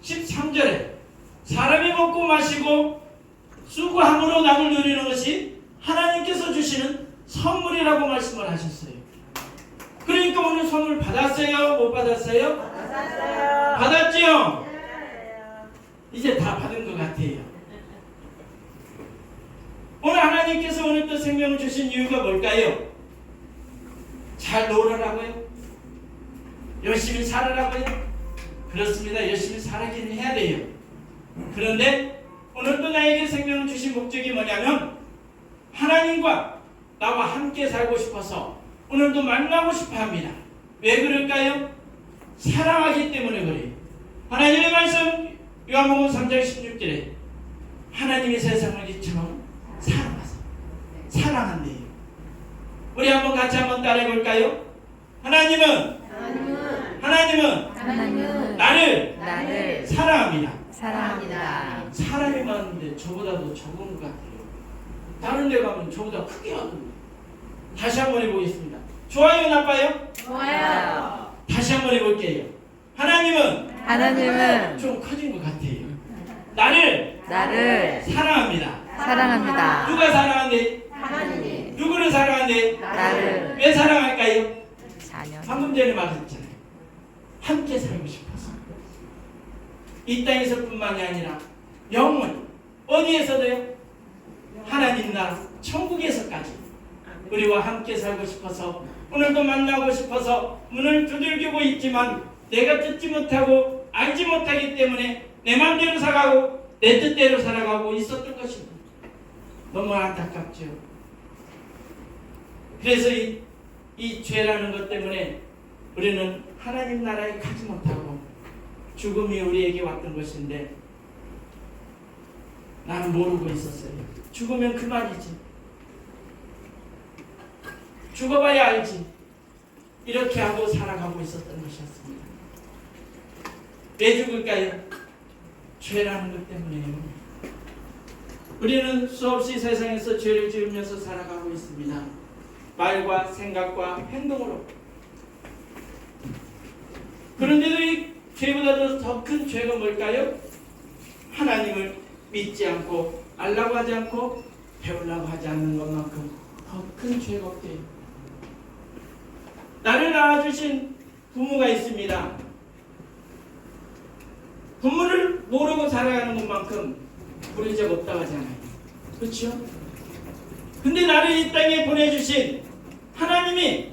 13절에 사람이 먹고 마시고 수고함으로 낙을 누리는 것이 하나님께서 주시는 선물이라고 말씀을 하셨어요. 그러니까 오늘 선물 받았어요? 못 받았어요? 받았어요. 받았지요? 네. 이제 다 받은 것 같아요. 오늘 하나님께서 오늘 또 생명을 주신 이유가 뭘까요? 잘 놀아라고요? 열심히 살아라고요? 그렇습니다. 열심히 살아기는 해야 돼요. 그런데 오늘도 나에게 생명을 주신 목적이 뭐냐면 하나님과 나와 함께 살고 싶어서 오늘도 만나고 싶어 합니다. 왜 그럴까요? 사랑하기 때문에 그래요. 하나님의 말씀 요한복음 3장 16절에 하나님이 세상을 이처럼 사랑하사 사랑한대요. 우리 한번 같이 한번 따라해 볼까요? 하나님은 나를 사랑합니다. 사람이 많은데 저보다도 적은 것 같아요. 다른 데 가면 저보다 크게 하던데. 다시 한번 해보겠습니다. 좋아요, 나빠요? 좋아요. 다시 한번 해볼게요. 하나님은 좀 커진 것 같아요. 나를 사랑합니다. 누가 사랑한대? 하나님. 누구를 사랑한대? 나를. 왜 사랑할까요? 자녀. 방금 전에 말했잖아요. 함께 살고 싶어서. 이 땅에서뿐만이 아니라 영원 어디에서도요? 하나님 나라 천국에서까지 우리와 함께 살고 싶어서 오늘도 만나고 싶어서 문을 두들기고 있지만 내가 듣지 못하고 알지 못하기 때문에 내 마음대로 살아가고 내 뜻대로 살아가고 있었던 것입니다. 너무 안타깝죠. 그래서 이 죄라는 것 때문에 우리는 하나님 나라에 가지 못하고 죽음이 우리에게 왔던 것인데 나는 모르고 있었어요. 죽으면 그만이지. 죽어봐야 알지. 이렇게 하고 살아가고 있었던 것이었습니다. 왜 죽을까요? 죄라는 것 때문에요. 우리는 수없이 세상에서 죄를 지으면서 살아가고 있습니다. 말과 생각과 행동으로. 그런데도 이 죄보다도 더 큰 죄가 뭘까요? 하나님을 믿지 않고 알라고 하지 않고 배우려고 하지 않는 것만큼 더 큰 죄가 없대요. 나를 낳아주신 부모가 있습니다. 부모를 모르고 살아가는 것만큼 부른 적 없다고 하잖아요. 그렇죠? 근데 나를 이 땅에 보내주신 하나님이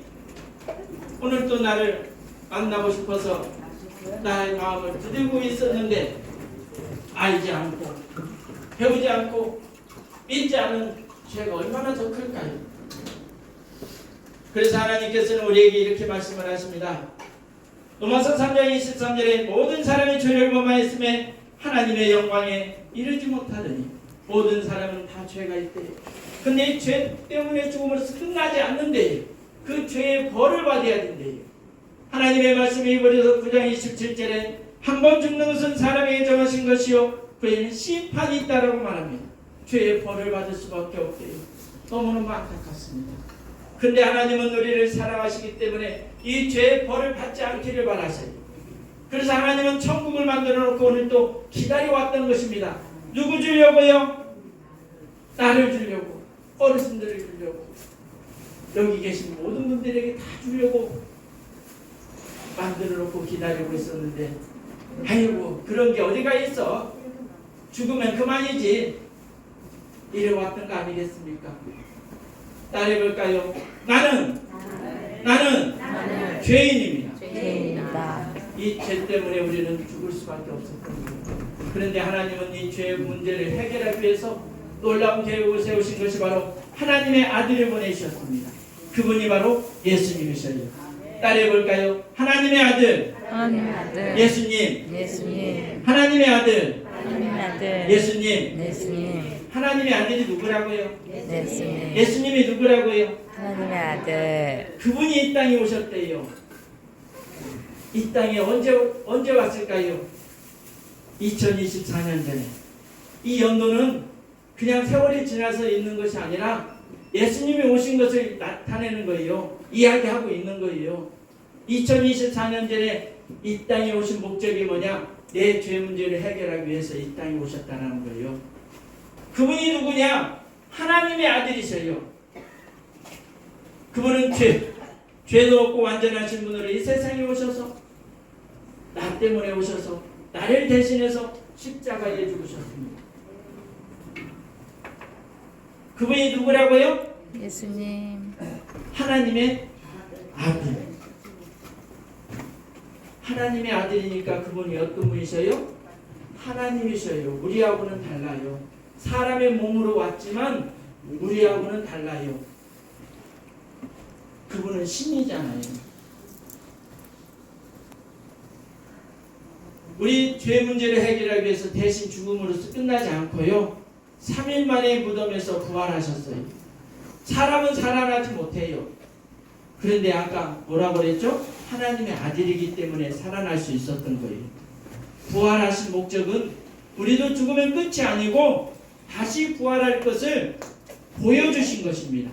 오늘 또 나를 만나고 싶어서 나의 마음을 두들고 있었는데 알지 않고 배우지 않고 믿지 않은 죄가 얼마나 더 클까요? 그래서 하나님께서는 우리에게 이렇게 말씀을 하십니다. 로마서 3장 23절에 모든 사람이 죄를 범하였음에 하나님의 영광에 이르지 못하더니 모든 사람은 다 죄가 있대요. 근데 이 죄 때문에 죽음으로써 끝나지 않는데요. 그 죄의 벌을 받아야 된대요. 하나님의 말씀이 히브리서 9장 27절에 한 번 죽는 것은 사람에게 정하신 것이요 그에는 심판이 있다라고 말합니다. 죄의 벌을 받을 수밖에 없대요. 너무너무 안타깝습니다. 근데 하나님은 우리를 사랑하시기 때문에 이 죄의 벌을 받지 않기를 바라세요. 그래서 하나님은 천국을 만들어 놓고 오늘 또 기다려왔던 것입니다. 누구 주려고요? 나를 주려고, 어르신들을 주려고, 여기 계신 모든 분들에게 다 주려고 만들어 놓고 기다리고 있었는데 아이고 그런 게 어디가 있어? 죽으면 그만이지. 이래왔던 거 아니겠습니까? 따라해볼까요? 나는 죄인입니다. 죄인이다. 이 죄 때문에 우리는 죽을 수밖에 없었던 거예요. 그런데 하나님은 이 죄의 문제를 해결하기 위해서 놀라운 계획을 세우신 것이 바로 하나님의 아들을 보내주셨습니다. 그분이 바로 예수님이셔요. 따라해볼까요? 하나님의 아들, 예수님. 하나님의 아들, 예수님. 하나님의 아들이 누구라고요? 예수님이 누구라고요? 하나님의 아들. 그분이 이 땅에 오셨대요. 이 땅에 언제 왔을까요? 2024년 전에. 이 연도는 그냥 세월이 지나서 있는 것이 아니라 예수님이 오신 것을 나타내는 거예요. 이야기하고 있는 거예요. 2024년 전에 이 땅에 오신 목적이 뭐냐? 내 죄 문제를 해결하기 위해서 이 땅에 오셨다는 거예요. 그분이 누구냐? 하나님의 아들이셔요. 그분은 죄도 없고 완전하신 분으로 이 세상에 오셔서 나 때문에 오셔서 나를 대신해서 십자가에 죽으셨습니다. 그분이 누구라고요? 예수님. 하나님의 아들. 하나님의 아들이니까 그분이 어떤 분이셔요? 하나님이셔요. 우리하고는 달라요. 사람의 몸으로 왔지만 우리하고는 달라요. 그분은 신이잖아요. 우리 죄 문제를 해결하기 위해서 대신 죽음으로서 끝나지 않고요. 3일 만에 무덤에서 부활하셨어요. 사람은 살아나지 못해요. 그런데 아까 뭐라고 그랬죠? 하나님의 아들이기 때문에 살아날 수 있었던 거예요. 부활하신 목적은 우리도 죽으면 끝이 아니고 다시 부활할 것을 보여주신 것입니다.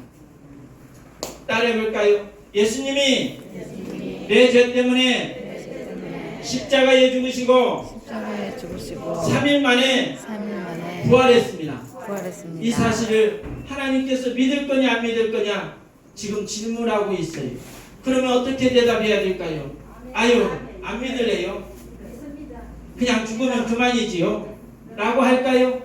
따라해볼까요? 예수님이 내 죄 때문에 십자가에 죽으시고 십자가에 죽으시고 3일 만에 3일 만에 부활했습니다. 부활했습니다. 이 사실을 하나님께서 믿을 거냐 안 믿을 거냐 지금 질문하고 있어요. 그러면 어떻게 대답해야 될까요? 아유, 안 믿을래요? 그냥 죽으면 그만이지요? 라고 할까요?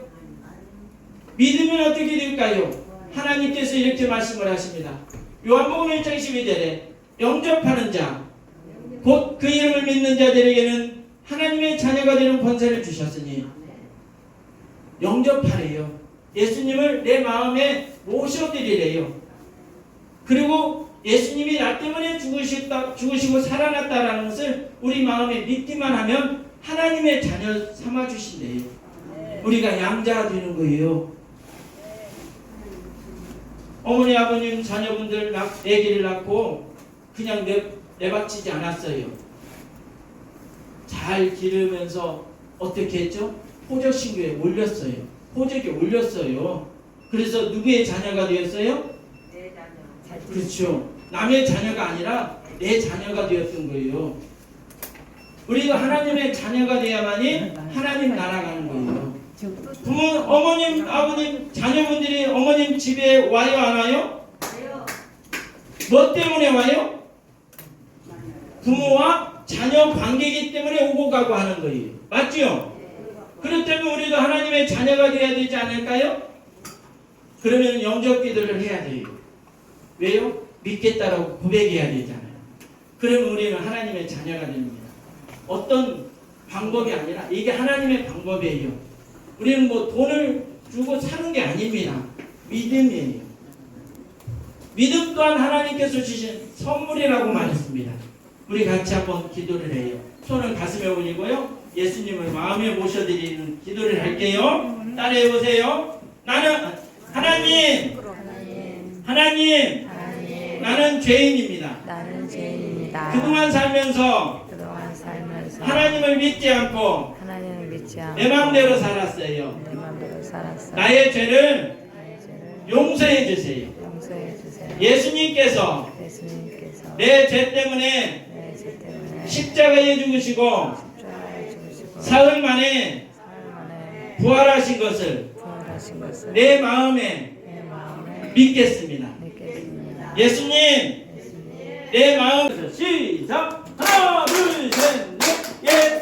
믿으면 어떻게 될까요? 하나님께서 이렇게 말씀을 하십니다. 요한복음 1장 12절에 영접하는 자, 곧 그 이름을 믿는 자들에게는 하나님의 자녀가 되는 권세를 주셨으니 영접하래요. 예수님을 내 마음에 모셔드리래요. 그리고 예수님이 나 때문에 죽으시고 살아났다라는 것을 우리 마음에 믿기만 하면 하나님의 자녀 삼아주신대요. 우리가 양자가 되는 거예요. 어머니 아버님 자녀분들 아기를 낳고 그냥 내박치지 않았어요. 잘 기르면서 어떻게 했죠? 호적신고에 올렸어요. 호적에 올렸어요. 그래서 누구의 자녀가 되었어요? 그렇죠. 남의 자녀가 아니라 내 자녀가 되었던 거예요. 우리가 하나님의 자녀가 돼야만이 하나님 나라 가는 거예요. 부모, 어머님, 아버님, 자녀분들이 어머님 집에 와요, 안 와요? 뭐 때문에 와요? 부모와 자녀 관계이기 때문에 오고 가고 하는 거예요. 맞죠? 그렇다면 우리도 하나님의 자녀가 되어야 되지 않을까요? 그러면 영접 기도를 해야 돼요. 왜요? 믿겠다라고 고백해야 되잖아요. 그러면 우리는 하나님의 자녀가 됩니다. 어떤 방법이 아니라 이게 하나님의 방법이에요. 우리는 뭐 돈을 주고 사는 게 아닙니다. 믿음이에요. 믿음 또한 하나님께서 주신 선물이라고 말했습니다. 우리 같이 한번 기도를 해요. 손을 가슴에 올리고요. 예수님을 마음에 모셔드리는 기도를 할게요. 따라해 보세요. 나는 하나님, 나는 죄인입니다. 나는 죄인입니다. 그동안 살면서 하나님을 믿지 않고 하나님을 믿지 않고 내 마음대로 살았어요. 내 마음대로 살았어요. 나의 죄를 용서해 주세요. 용서해 주세요. 예수님께서 예수님께서 내 죄 때문에 내 죄 때문에 십자가에 죽으시고 십자가에 죽으시고 사흘 만에 사흘 만에 부활하신 것을 부활하신 것을 내 마음에 내 마음에 믿겠습니다. 믿겠습니다. 예수님, 예수님 내 마음에서 시작. 하나, 둘, 셋, 넷.